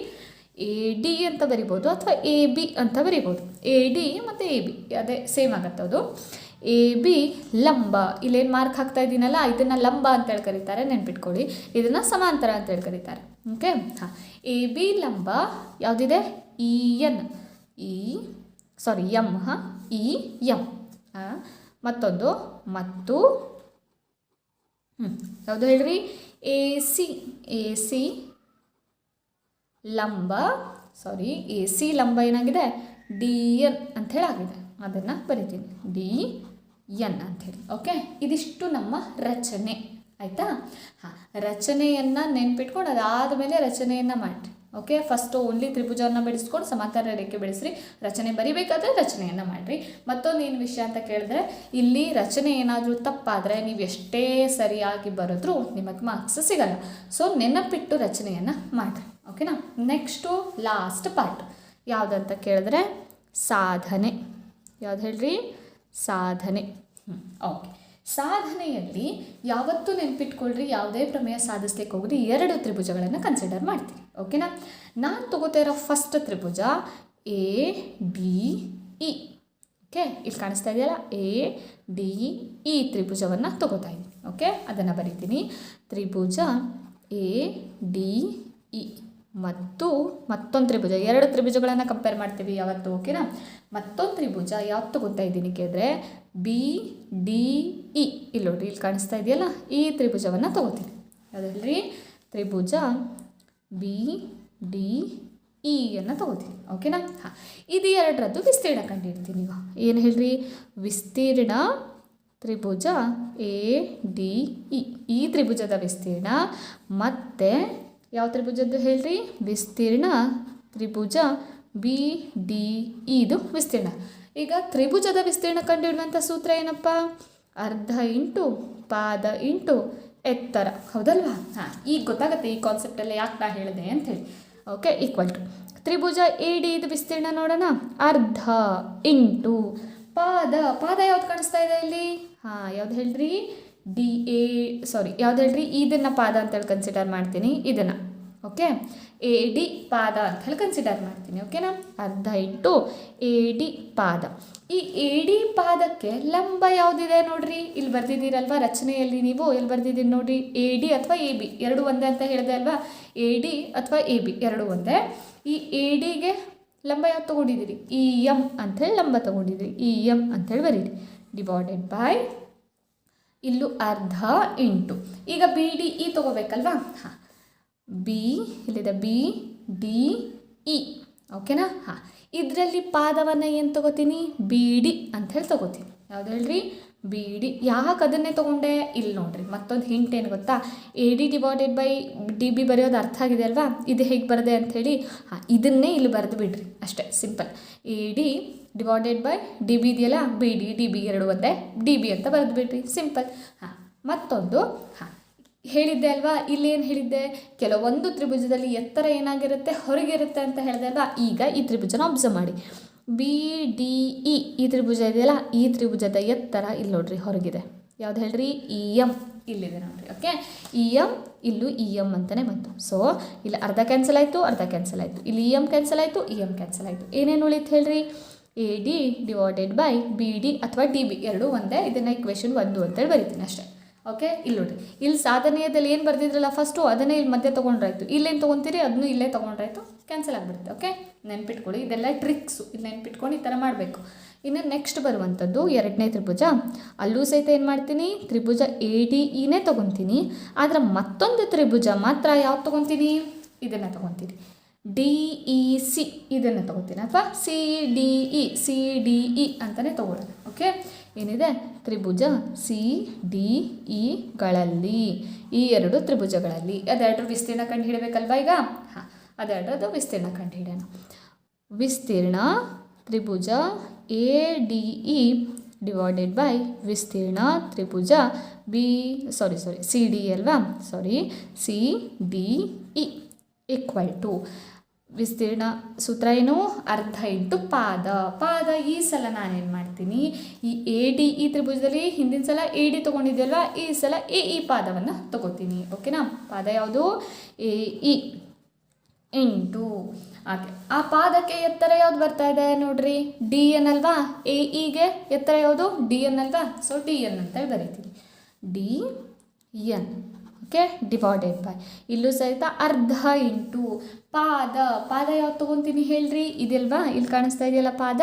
ಎ ಡಿ ಅಂತ ಬರಿಬೋದು ಅಥವಾ ಎ ಬಿ ಅಂತ ಬರಿಬೋದು. ಎ ಡಿ ಮತ್ತು ಎ ಬಿ ಅದೇ ಸೇಮ್ ಆಗುತ್ತೆ. ಅದು ಎ ಬಿ ಲಂಬ, ಇಲ್ಲೇನು ಮಾರ್ಕ್ ಹಾಕ್ತಾ ಇದ್ದೀನಲ್ಲ, ಇದನ್ನು ಲಂಬ ಅಂತೇಳಿ ಕರೀತಾರೆ, ನೆನ್ಪಿಟ್ಕೊಳ್ಳಿ. ಇದನ್ನು ಸಮಾಂತರ ಅಂತೇಳಿ ಕರೀತಾರೆ. ಓಕೆ, ಹಾಂ, ಎ ಬಿ ಲಂಬ ಯಾವುದಿದೆ? E N, M, E M. ಮತ್ತೊಂದು ಮತ್ತು ಯಾವುದು ಹೇಳ್ರಿ? ಎ ಸಿ ಲಂಬ, ಎ ಸಿ ಲಂಬ ಏನಾಗಿದೆ? ಡಿ ಎನ್ ಅಂಥೇಳಿ ಆಗಿದೆ. ಅದನ್ನು ಬರಿತೀನಿ, ಡಿ ಎನ್ ಅಂಥೇಳಿ. ಓಕೆ, ಇದಿಷ್ಟು ನಮ್ಮ ರಚನೆ. ಆಯಿತಾ? ಹಾಂ, ರಚನೆಯನ್ನು ನೆನ್ಪಿಟ್ಕೊಂಡು ಅದಾದಮೇಲೆ ರಚನೆಯನ್ನು ಮಾಡಿರಿ. ಓಕೆ, ಫಸ್ಟು ಓನ್ಲಿ ತ್ರಿಭುಜವನ್ನು ಬಿಡಿಸ್ಕೊಂಡು ಸಮಾಂತರ ರೇಖೆ ಬಿಡಿಸ್ರಿ. ರಚನೆ ಬರಿಬೇಕಾದ್ರೆ ರಚನೆಯನ್ನು ಮಾಡಿರಿ. ಮತ್ತೊಂದು ಏನು ವಿಷಯ ಅಂತ ಕೇಳಿದ್ರೆ, ಇಲ್ಲಿ ರಚನೆ ಏನಾದರೂ ತಪ್ಪಾದರೆ ನೀವು ಎಷ್ಟೇ ಸರಿಯಾಗಿ ಬರೆದ್ರೂ ನಿಮಗೆ ಮಾರ್ಕ್ಸ್ ಸಿಗಲ್ಲ. ಸೊ ನೆನಪಿಟ್ಟು ರಚನೆಯನ್ನು ಮಾಡಿರಿ. ಓಕೆನಾ? ನೆಕ್ಸ್ಟು ಲಾಸ್ಟ್ ಪಾರ್ಟ್ ಯಾವುದಂತ ಕೇಳಿದ್ರೆ, ಸಾಧನೆ. ಯಾವ್ದು ಹೇಳ್ರಿ? ಸಾಧನೆ. ಓಕೆ, ಸಾಧನೆಯಲ್ಲಿ ಯಾವತ್ತೂ ನೆನ್ಪಿಟ್ಕೊಳ್ರಿ, ಯಾವುದೇ ಪ್ರಮೇಯ ಸಾಧಿಸ್ಲಿಕ್ಕೆ ಹೋಗ್ರಿ 2 ತ್ರಿಭುಜಗಳನ್ನು ಕನ್ಸಿಡರ್ ಮಾಡ್ತೀವಿ. ಓಕೆನಾ? ನಾನು ತಗೋತಾ ಇರೋ first Tribhuja A D E. Okay, ಇಲ್ಲಿ ಕಾಣಿಸ್ತಾ ಇದೆಯಲ್ಲ, ಎ ಡಿ ಇ ತ್ರಿಭುಜವನ್ನು ತಗೋತಾ ಇದ್ದೀನಿ. ಓಕೆ, ಅದನ್ನು ಬರೀತೀನಿ. ತ್ರಿಭುಜ ಎ ಡಿ ಇ ಮತ್ತು ಮತ್ತೊಂದು ತ್ರಿಭುಜ, 2 ತ್ರಿಭುಜಗಳನ್ನು ಕಂಪೇರ್ ಮಾಡ್ತೀವಿ ಯಾವತ್ತು. ಓಕೆನಾ? ಮತ್ತೊಂದು ತ್ರಿಭುಜ ಯಾವ್ದು ತಗೋತಾ ಇದ್ದೀನಿ ಕೇಳಿದ್ರೆ, ಬಿ ಡಿ ಇ. ಇಲ್ಲಿ ನೋಡ್ರಿ, ಇಲ್ಲಿ ಕಾಣಿಸ್ತಾ ಇದೆಯಲ್ಲ, ಈ ತ್ರಿಭುಜವನ್ನು ತಗೋತೀನಿ. ಅದರಲ್ಲಿ ತ್ರಿಭುಜ ಬಿ ಡಿ ಇಯನ್ನು ತಗೋತೀನಿ. ಓಕೆನಾ? ಹಾಂ, ಇದು 2ರದ್ದು ವಿಸ್ತೀರ್ಣ ಕಂಡುಹಿಡ್ತೀನಿ. ಈಗ ಏನು ಹೇಳ್ರಿ? ವಿಸ್ತೀರ್ಣ ತ್ರಿಭುಜ ಎ ಡಿ ಇ, ಈ ತ್ರಿಭುಜದ ವಿಸ್ತೀರ್ಣ ಮತ್ತು ಯಾವ ತ್ರಿಭುಜದ್ದು ಹೇಳ್ರಿ? ವಿಸ್ತೀರ್ಣ ತ್ರಿಭುಜ ಬಿ ಡಿ ಇದು ವಿಸ್ತೀರ್ಣ. ಈಗ ತ್ರಿಭುಜದ ವಿಸ್ತೀರ್ಣ ಕಂಡುಹಿಡುವಂಥ ಸೂತ್ರ ಏನಪ್ಪ? ಅರ್ಧ ಇಂಟು ಪಾದ ಇಂಟು ಎತ್ತರ. ಹೌದಲ್ವಾ? ಹಾಂ, ಈಗ ಗೊತ್ತಾಗುತ್ತೆ ಈ ಕಾನ್ಸೆಪ್ಟಲ್ಲಿ ಯಾಕೆ ನಾ ಹೇಳಿದೆ ಅಂಥೇಳಿ. ಓಕೆ, ಈಕ್ವಲ್ ಟು ತ್ರಿಭುಜ ಎ ಡಿ ಇದು ವಿಸ್ತೀರ್ಣ ನೋಡೋಣ. ಅರ್ಧ ಇಂಟು ಪಾದ ಯಾವ್ದು ಕಾಣಿಸ್ತಾ ಇದೆ ಇಲ್ಲಿ? ಹಾಂ, ಯಾವ್ದು ಹೇಳ್ರಿ? ಯಾವ್ದು ಹೇಳ್ರಿ? ಇದನ್ನು ಪಾದ ಅಂತೇಳಿ ಕನ್ಸಿಡರ್ ಮಾಡ್ತೀನಿ. ಇದನ್ನು ಓಕೆ, ಎ ಡಿ ಪಾದ ಅಂತ ಹೇಳಿ ಕನ್ಸಿಡರ್ ಮಾಡ್ತೀನಿ. ಓಕೆನಾ? ಅರ್ಧ ಇಂಟು ಎ ಡಿ ಪಾದ. ಈ ಎ ಡಿ ಪಾದಕ್ಕೆ ಲಂಬ ಯಾವುದಿದೆ ನೋಡ್ರಿ, ಇಲ್ಲಿ ಬರ್ದಿದ್ದೀರಲ್ವ ರಚನೆಯಲ್ಲಿ. ನೀವು ಎಲ್ಲಿ ಬರ್ದಿದ್ದೀರಿ ನೋಡ್ರಿ? ಎ ಡಿ ಅಥವಾ ಎ ಬಿ ಎರಡು ಒಂದೇ ಅಂತ ಹೇಳಿದೆ ಅಲ್ವಾ? ಎ ಡಿ ಅಥವಾ ಎ ಬಿ ಎರಡು ಒಂದೇ. ಈ ಎ ಡಿಗೆ ಲಂಬ ಯಾವ್ದು ತೊಗೊಂಡಿದ್ದೀರಿ? ಇ ಎಮ್ ಅಂಥೇಳಿ ಲಂಬ ತೊಗೊಂಡಿದ್ದೀರಿ. ಇ ಎಮ್ ಅಂಥೇಳಿ ಬರೀರಿ. ಡಿವೈಡೆಡ್ ಬೈ ಇಲ್ಲೂ ಅರ್ಧ ಇಂಟು, ಈಗ ಬಿ ಡಿ ಇ ತೊಗೋಬೇಕಲ್ವಾ? ಹಾಂ, ಬಿ ಇಲ್ಲಿದೆ, ಬಿ ಡಿ ಇ. ಓಕೆನಾ? ಹಾಂ, ಇದರಲ್ಲಿ ಪಾದವನ್ನು ಏನು ತೊಗೋತೀನಿ? ಬಿ ಡಿ ಅಂಥೇಳಿ ತೊಗೋತೀನಿ. ಯಾವ್ದು ಹೇಳ್ರಿ? B D. ಯಾಕೆ ಅದನ್ನೇ ತೊಗೊಂಡೆ? ಇಲ್ಲಿ ನೋಡ್ರಿ, ಮತ್ತೊಂದು ಹಿಂಟ್ ಏನು ಗೊತ್ತಾ? A D divided by D B ಬರೆಯೋದು ಅರ್ಥ ಆಗಿದೆ ಅಲ್ವಾ? ಇದು ಹೇಗೆ ಬರದೆ ಅಂಥೇಳಿ. ಹಾಂ, ಇದನ್ನೇ ಇಲ್ಲಿ ಬರೆದು ಬಿಡ್ರಿ, ಅಷ್ಟೇ simple. A D divided by D B ಇದೆಯಲ್ಲ, ಬಿ ಡಿ ಡಿ ಬಿ ಎರಡು ಒಂದೇ, ಡಿ ಬಿ ಅಂತ ಬರೆದು ಬಿಡ್ರಿ, ಸಿಂಪಲ್. ಹಾಂ, ಮತ್ತೊಂದು ಹಾಂ ಹೇಳಿದ್ದೆ ಅಲ್ವಾ? ಇಲ್ಲೇನು ಹೇಳಿದ್ದೆ? ಕೆಲವೊಂದು ತ್ರಿಭುಜದಲ್ಲಿ ಎತ್ತರ ಏನಾಗಿರುತ್ತೆ? ಹೊರಗಿರುತ್ತೆ ಅಂತ ಹೇಳಿದೆ ಅಲ್ವಾ? ಈಗ ಈ ತ್ರಿಭುಜನ ಅಬ್ಸರ್ವ್ ಮಾಡಿ. ಬಿ ಡಿ ಇ ಈ ತ್ರಿಭುಜ ಇದೆಯಲ್ಲ, ಈ ತ್ರಿಭುಜದ ಎತ್ತರ ಇಲ್ಲಿ ನೋಡ್ರಿ ಹೊರಗಿದೆ. ಯಾವ್ದು ಹೇಳ್ರಿ? E M. ಇಲ್ಲಿದೆ ನೋಡಿರಿ. ಓಕೆ, ಇ ಎಮ್ ಇಲ್ಲೂ ಇ ಎಮ್ ಅಂತಲೇ ಬಂತು. ಸೊ ಇಲ್ಲಿ ಅರ್ಧ ಕ್ಯಾನ್ಸಲ್ ಆಯಿತು, ಅರ್ಧ ಕ್ಯಾನ್ಸಲ್ ಆಯಿತು. ಇಲ್ಲಿ ಇ ಎಮ್ ಕ್ಯಾನ್ಸಲ್ ಆಯಿತು, ಇ ಎಮ್ ಕ್ಯಾನ್ಸಲ್ ಆಯಿತು. ಏನೇನು ಉಳಿತು ಹೇಳ್ರಿ? A D divided by B D ಅಥವಾ ಡಿ ಬಿ ಎರಡೂ ಒಂದೇ. ಇದನ್ನು ಇಕ್ವೇಷನ್ 1 ಅಂತೇಳಿ ಬರಿತೀನಿ ಅಷ್ಟೇ. ಓಕೆ, ಇಲ್ಲಿ ನೋಡಿರಿ, ಇಲ್ಲಿ ಸಾಧನೀಯದಲ್ಲಿ ಏನು ಬರ್ದಿದ್ರಲ್ಲ ಫಸ್ಟು, ಅದನ್ನೇ ಇಲ್ಲಿ ಮಧ್ಯೆ ತೊಗೊಂಡ್ರಾಯ್ತು. ಇಲ್ಲೇನು ತೊಗೊತೀರಿ ಅದನ್ನು ಇಲ್ಲೇ ತೊಗೊಂಡ್ರಾಯ್ತು, ಕ್ಯಾನ್ಸಲ್ ಆಗಿಬಿಡುತ್ತೆ. ಓಕೆ, ನೆನ್ಪಿಟ್ಕೊಳ್ಳಿ, ಇದೆಲ್ಲ ಟ್ರಿಕ್ಸು. ಇಲ್ಲಿ ನೆನ್ಪಿಟ್ಕೊಂಡು ಈ ಥರ ಮಾಡಬೇಕು. ಇನ್ನು ನೆಕ್ಸ್ಟ್ ಬರುವಂಥದ್ದು ಎರಡನೇ ತ್ರಿಭುಜ. ಅಲ್ಲೂ ಸಹಿತ ಏನು ಮಾಡ್ತೀನಿ, ತ್ರಿಭುಜ ಎ ಡಿ ಇನೇ ತೊಗೊತೀನಿ. ಆದರೆ ಮತ್ತೊಂದು ತ್ರಿಭುಜ ಮಾತ್ರ ಯಾವ್ದು ತೊಗೊತೀನಿ? ಇದನ್ನು ತೊಗೊತೀನಿ, ಡಿ ಇ ಸಿ ಇದನ್ನು ತೊಗೊತೀನಿ, ಅಥವಾ ಸಿ ಡಿ ಇ ಅಂತಲೇ ತೊಗೊಳ್ಳೋಣ. ಓಕೆ, ಏನಿದೆ? ತ್ರಿಭುಜ ಸಿ ಡಿ ಇಗಳಲ್ಲಿ, ಈ ಎರಡು ತ್ರಿಭುಜಗಳಲ್ಲಿ ಅದೆರಡರ ವಿಸ್ತೀರ್ಣ ಕಂಡು ಹಿಡಬೇಕಲ್ವಾ ಈಗ? ಹಾಂ, ಅದೆರಡರದ್ದು ವಿಸ್ತೀರ್ಣ ಕಂಡು ಹಿಡಿಯೋಣ. ವಿಸ್ತೀರ್ಣ ತ್ರಿಭುಜ A D E divided by ವಿಸ್ತೀರ್ಣ ತ್ರಿಭುಜ ಸಿ ಡಿ ಅಲ್ವಾ? C D E equal to ವಿಸ್ತೀರ್ಣ ಸೂತ್ರ ಏನು? ಅರ್ಧ ಇಂಟು ಪಾದ. ಈ ಸಲ ನಾನೇನು ಮಾಡ್ತೀನಿ, ಈ ಎ ಡಿ ಇ ತ್ರಿಭುಜದಲ್ಲಿ ಹಿಂದಿನ ಸಲ ಎ ಡಿ ತೊಗೊಂಡಿದ್ಯಲ್ವಾ, ಈ ಸಲ ಎ ಇ ಪಾದವನ್ನು ತೊಗೋತೀನಿ. ಓಕೆನಾ? ಪಾದ ಯಾವುದು? ಎ ಇ ಇಂಟು ಹಾಗೆ ಆ ಪಾದಕ್ಕೆ ಎತ್ತರ ಯಾವ್ದು ಬರ್ತಾ ಇದೆ ನೋಡ್ರಿ? ಡಿ ಎನ್ ಅಲ್ವಾ? ಎ ಇಗೆ ಎತ್ತರ ಯಾವುದು? ಡಿ ಎನ್ ಅಲ್ವಾ? ಸೊ ಡಿ ಎನ್ ಅಂತೇಳಿ ಬರೀತೀನಿ, D N. Okay, divided by ಇಲ್ಲೂ ಸಹಿತ ಅರ್ಧ ಇಂಟು ಪಾದ ಯಾವ್ದು ತೊಗೊತೀನಿ ಹೇಳ್ರಿ? ಇದಲ್ವಾ? ಇಲ್ಲಿ ಕಾಣಿಸ್ತಾ ಇದೆಯಲ್ಲ ಪಾದ,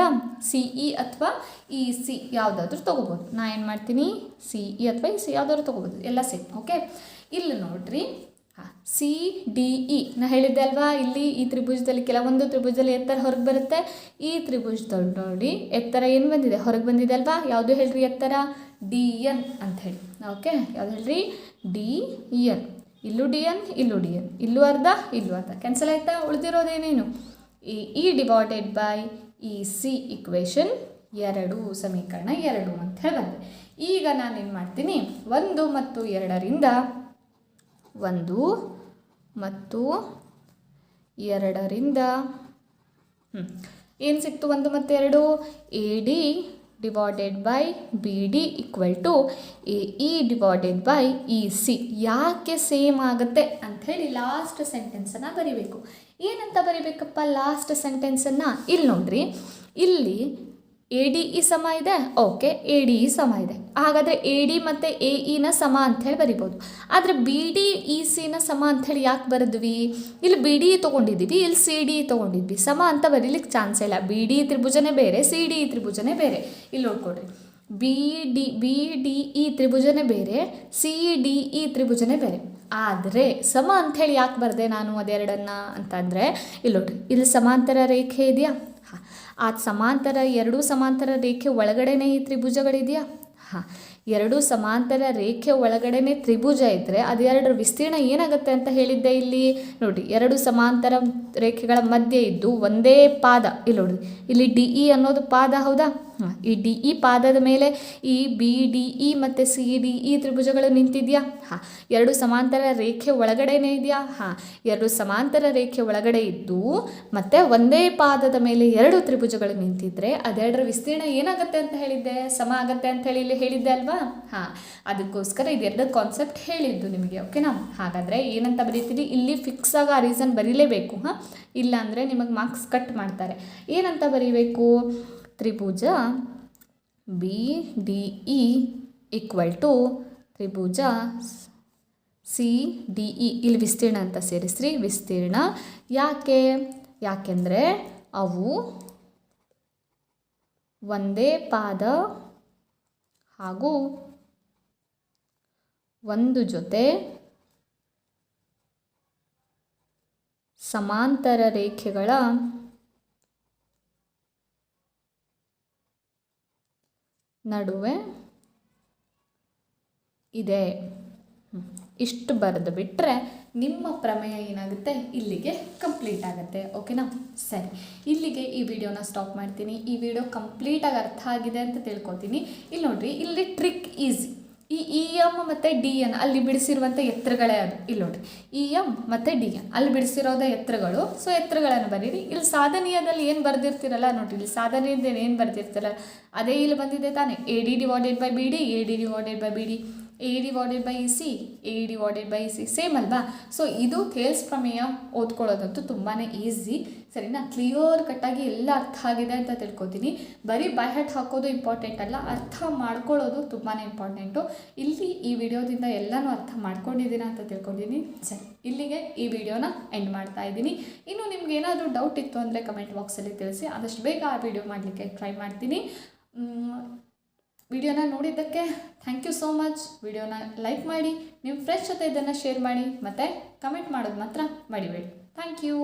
ಸಿ ಇ ಅಥವಾ ಇ ಸಿ ಯಾವುದಾದ್ರೂ ತೊಗೋಬೋದು. ನಾ ಏನು ಮಾಡ್ತೀನಿ, ಸಿ ಇ ಅಥವಾ ಇ ಸಿ ಯಾವುದಾದ್ರೂ ತೊಗೋಬೋದು, ಎಲ್ಲ ಸೇಮ್. ಓಕೆ, ಇಲ್ಲಿ ನೋಡ್ರಿ, ಸಿ ಡಿ ಇ ನಾ ಹೇಳಿದ್ದೆ ಅಲ್ವಾ, ಇಲ್ಲಿ ಈ ತ್ರಿಭುಜದಲ್ಲಿ ಕೆಲವೊಂದು ತ್ರಿಭುಜದಲ್ಲಿ ಎತ್ತರ ಹೊರಗೆ ಬರುತ್ತೆ. ಈ ತ್ರಿಭುಜದಲ್ಲಿ ನೋಡಿ ಎತ್ತರ ಏನು ಬಂದಿದೆ? ಹೊರಗೆ ಬಂದಿದೆ ಅಲ್ವಾ? ಯಾವುದು ಹೇಳ್ರಿ ಎತ್ತರ? ಡಿ ಎನ್ ಅಂತ ಹೇಳಿ. ಓಕೆ, ಯಾವ್ದು ಹೇಳ್ರಿ? D N. ಇಲ್ಲೂ ಡಿ ಎನ್, ಇಲ್ಲೂ ಡಿ ಎನ್, ಇಲ್ಲೂ ಅರ್ಧ, ಇಲ್ಲೂ ಅರ್ಧ, ಕ್ಯಾನ್ಸಲ್ ಆಯಿತಾ? ಉಳಿದಿರೋದೇನೇನು? A E divided by E C equation 2, ಸಮೀಕರಣ 2 ಅಂತ ಹೇಳಿ ಬಂದೆ. ಈಗ ನಾನೇನು ಮಾಡ್ತೀನಿ, 1 ಮತ್ತು 2ರಿಂದ 1 ಮತ್ತು 2ರಿಂದ ಏನು ಸಿಕ್ತು? 1 ಮತ್ತು 2 A D divided by B D equal to A E divided by E C. ಯಾಕೆ ಸೇಮ್ ಆಗುತ್ತೆ ಅಂಥೇಳಿ ಲಾಸ್ಟ್ ಸೆಂಟೆನ್ಸನ್ನು ಬರಿಬೇಕು. ಏನಂತ ಬರಿಬೇಕಪ್ಪ ಲಾಸ್ಟ್ ಸೆಂಟೆನ್ಸನ್ನು? ಇಲ್ಲಿ ನೋಡ್ರಿ, ಇಲ್ಲಿ ಎ ಡಿ ಇ ಸಮ ಇದೆ. ಓಕೆ, ಎ ಡಿ ಇ ಸಮ ಇದೆ. ಹಾಗಾದರೆ ಎ ಡಿ ಮತ್ತು ಎ ಇನ ಸಮ ಅಂಥೇಳಿ ಬರಿಬೋದು. ಆದರೆ ಬಿ ಡಿ ಇ ಸಿನ ಸಮ ಅಂಥೇಳಿ ಯಾಕೆ ಬರೆದ್ವಿ? ಇಲ್ಲಿ ಬಿ ಡಿ ತೊಗೊಂಡಿದ್ದೀವಿ, ಇಲ್ಲಿ ಸಿ ಡಿ ತೊಗೊಂಡಿದ್ವಿ. ಸಮ ಅಂತ ಬರೀಲಿಕ್ಕೆ ಚಾನ್ಸ್ ಇಲ್ಲ. ಬಿ ಡಿ ತ್ರಿಭುಜನೇ ಬೇರೆ, ಸಿ ಡಿ ತ್ರಿಭುಜನೇ ಬೇರೆ. ಇಲ್ಲಿ ನೋಡ್ಕೊಡ್ರಿ, ಬಿ ಡಿ ಇ ತ್ರಿಭುಜನೇ ಬೇರೆ, ಸಿ ಡಿ ಇ ತ್ರಿಭುಜನೇ ಬೇರೆ. ಆದರೆ ಸಮ ಅಂಥೇಳಿ ಯಾಕೆ ಬರೆದೆ ನಾನು ಅದೆರಡನ್ನು ಅಂತಂದರೆ, ಇಲ್ಲಿ ನೋಡ್ರಿ, ಇಲ್ಲಿ ಸಮಾಂತರ ರೇಖೆ ಇದೆಯಾ? ಆ ಸಮಾಂತರ, ಎರಡೂ ಸಮಾಂತರ ರೇಖೆ ಒಳಗಡೆನೇ ಈ ತ್ರಿಭುಜಗಳಿದೆಯಾ? ಹಾಂ, ಎರಡೂ ಸಮಾಂತರ ರೇಖೆ ಒಳಗಡೆನೇ ತ್ರಿಭುಜ ಇದ್ದರೆ ಅದೆರಡರ ವಿಸ್ತೀರ್ಣ ಏನಾಗುತ್ತೆ ಅಂತ ಹೇಳಿದ್ದೆ. ಇಲ್ಲಿ ನೋಡಿ, ಎರಡು ಸಮಾಂತರ ರೇಖೆಗಳ ಮಧ್ಯೆ ಇದ್ದು ಒಂದೇ ಪಾದ, ಇಲ್ಲಿ ನೋಡಿ, ಇಲ್ಲಿ ಡಿ ಇ ಅನ್ನೋದು ಪಾದ, ಹೌದಾ? ಹಾಂ, ಈ ಡಿ ಇ ಪಾದದ ಮೇಲೆ ಈ ಬಿ ಡಿ ಇ ಮತ್ತು ಸಿ ಡಿ ಇ ತ್ರಿಭುಜಗಳು ನಿಂತಿದೆಯಾ? ಹಾಂ, ಎರಡು ಸಮಾಂತರ ರೇಖೆ ಒಳಗಡೆನೇ ಇದೆಯಾ? ಹಾಂ, ಎರಡು ಸಮಾಂತರ ರೇಖೆ ಒಳಗಡೆ ಇದ್ದು ಮತ್ತು ಒಂದೇ ಪಾದದ ಮೇಲೆ ಎರಡು ತ್ರಿಭುಜಗಳು ನಿಂತಿದ್ರೆ ಅದೆರಡರ ವಿಸ್ತೀರ್ಣ ಏನಾಗುತ್ತೆ ಅಂತ ಹೇಳಿದ್ದೆ? ಸಮ ಆಗುತ್ತೆ ಅಂತ ಹೇಳಿ ಇಲ್ಲಿ ಹೇಳಿದ್ದೆ ಅಲ್ವಾ? ಹಾಂ, ಅದಕ್ಕೋಸ್ಕರ ಇದೆರಡು ಕಾನ್ಸೆಪ್ಟ್ ಹೇಳಿದ್ದು ನಿಮಗೆ. ಓಕೆನಾ? ಹಾಗಾದರೆ ಏನಂತ ಬರೀತೀರಿ? ಇಲ್ಲಿ ಫಿಕ್ಸ್ ಆಗಿ ಆ ರೀಸನ್ ಬರೀಲೇಬೇಕು. ಹಾಂ, ಇಲ್ಲಾಂದರೆ ನಿಮಗೆ ಮಾರ್ಕ್ಸ್ ಕಟ್ ಮಾಡ್ತಾರೆ. ಏನಂತ ಬರೀಬೇಕು? ತ್ರಿಭುಜ B D E equal to ತ್ರಿಭುಜ ಸಿ ಡಿ ಇ. ಇಲ್ಲಿ ವಿಸ್ತೀರ್ಣ ಅಂತ ಸೇರಿಸ್ರಿ, ವಿಸ್ತೀರ್ಣ. ಯಾಕೆಂದರೆ ಅವು ಒಂದೇ ಪಾದ ಹಾಗೂ ಒಂದು ಜೊತೆ ಸಮಾಂತರ ರೇಖೆಗಳ ನಡುವೆ ಇದೆ. ಇಷ್ಟು ಬರೆದು ಬಿಟ್ಟರೆ ನಿಮ್ಮ ಪ್ರಮೇಯ ಏನಾಗುತ್ತೆ? ಇಲ್ಲಿಗೆ ಕಂಪ್ಲೀಟ್ ಆಗುತ್ತೆ. ಓಕೆನಾ? ಸರಿ, ಇಲ್ಲಿಗೆ ಈ ವಿಡಿಯೋನ ಸ್ಟಾಪ್ ಮಾಡ್ತೀನಿ. ಈ ವಿಡಿಯೋ ಕಂಪ್ಲೀಟಾಗಿ ಅರ್ಥ ಆಗಿದೆ ಅಂತ ತಿಳ್ಕೊತೀನಿ. ಇಲ್ಲಿ ನೋಡಿರಿ, ಇಲ್ಲಿ ಟ್ರಿಕ್ ಈಸಿ. ಈ ಇ ಎಮ್ ಮತ್ತು ಡಿ ಎನ್ ಅಲ್ಲಿ ಬಿಡಿಸಿರುವಂಥ ಎತ್ತರಗಳೇ ಅದು. ಇಲ್ಲಿ ನೋಡಿರಿ, ಇ ಎಮ್ ಮತ್ತು ಡಿ ಎನ್ ಅಲ್ಲಿ ಬಿಡಿಸಿರೋದ ಎತ್ತರಗಳು. ಸೊ ಎತ್ತರಗಳನ್ನು ಬರೀರಿ. ಇಲ್ಲಿ ಸಾಧನೀಯದಲ್ಲಿ ಏನು ಬರೆದಿರ್ತೀರಲ್ಲ ನೋಡಿರಿ, ಇಲ್ಲಿ ಸಾಧನೀಯದಲ್ಲಿ ಏನು ಬರೆದಿರ್ತೀರಲ್ಲ ಅದೇ ಇಲ್ಲಿ ಬಂದಿದೆ ತಾನೇ. A D divided by B D, A D divided by B D, AD/C AD/C same ಅಲ್ವಾ. ಸೊ ಇದು ಥೇಲ್ಸ್ ಪ್ರಮೇಯ ಓದ್ಕೊಳ್ಳೋದಂತೂ ತುಂಬಾ ಈಸಿ, ಸರಿನಾ. ಕ್ಲಿಯರ್ ಕಟ್ಟಾಗಿ ಎಲ್ಲ ಅರ್ಥ ಆಗಿದೆ ಅಂತ ತಿಳ್ಕೊತೀನಿ. ಬರೀ ಬೈ ಹ್ಯಾಟ್ ಹಾಕೋದು ಇಂಪಾರ್ಟೆಂಟ್ ಅಲ್ಲ, ಅರ್ಥ ಮಾಡ್ಕೊಳ್ಳೋದು ತುಂಬಾ ಇಂಪಾರ್ಟೆಂಟು. ಇಲ್ಲಿ ಈ ವಿಡಿಯೋದಿಂದ ಎಲ್ಲನೂ ಅರ್ಥ ಮಾಡ್ಕೊಂಡಿದ್ದೀರಾ ಅಂತ ತಿಳ್ಕೊಂಡಿದ್ದೀನಿ. ಸರಿ, ಇಲ್ಲಿಗೆ ಈ ವಿಡಿಯೋನ ಎಂಡ್ ಮಾಡ್ತಾ ಇದ್ದೀನಿ. ಇನ್ನು ನಿಮ್ಗೆ ಏನಾದರೂ ಡೌಟ್ ಇತ್ತು ಅಂದರೆ ಕಮೆಂಟ್ ಬಾಕ್ಸಲ್ಲಿ ತಿಳಿಸಿ, ಆದಷ್ಟು ಬೇಗ ಆ ವಿಡಿಯೋ ಮಾಡಲಿಕ್ಕೆ ಟ್ರೈ ಮಾಡ್ತೀನಿ. ವಿಡಿಯೋನ ನೋಡಿದ್ದಕ್ಕೆ ಥ್ಯಾಂಕ್ ಯು ಸೋ ಮಚ್. ವಿಡಿಯೋನ ಲೈಕ್ ಮಾಡಿ, ನಿಮ್ಮ ಫ್ರೆಂಡ್ಸ್ ಜೊತೆ ಇದನ್ನು ಶೇರ್ ಮಾಡಿ, ಮತ್ತು ಕಮೆಂಟ್ ಮಾಡೋದು ಮಾತ್ರ ಮರಿಬೇಡಿ. Thank you.